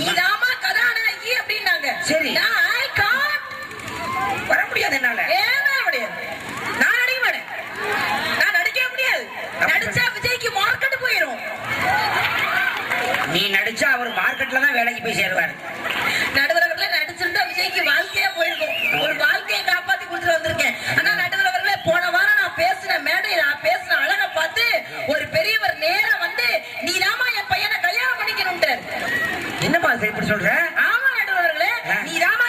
நீதாமா கதாநாயகி அப்படின்னாங்க. சரி, வர முடியாது என்னால. ஏன்னா முடியாது, நான் நடிக்க மாட்டேன், நான் நடிக்க முடியாது. நடிச்சா விஜய்க்கு மார்க்கெட் போயிடும். நீ நடிச்சா அவர் மார்க்கெட்ல தான் வேலைக்கு போய் சேருவாரு. நடுவரவர்களே நடிச்சிருந்தா விஜய்க்கு வாழ்க்கையா போயிருக்கும். ஒரு வாழ்க்கையை காப்பாத்தி கொடுத்துட்டு வந்திருக்கேன். ஆனா நடுவரவர்களே போன வாரம் நான் பேசின மேடையில நான் பேசின அழகை பார்த்து ஒரு பெரியவர் நேரா வந்து நீதாமா என் பையனை கல்யாணம் பண்ணிக்கணும்ட்டார். என்னப்பா இப்படி சொல்ற? ஆமா நடுவரவர்களே, நீதான்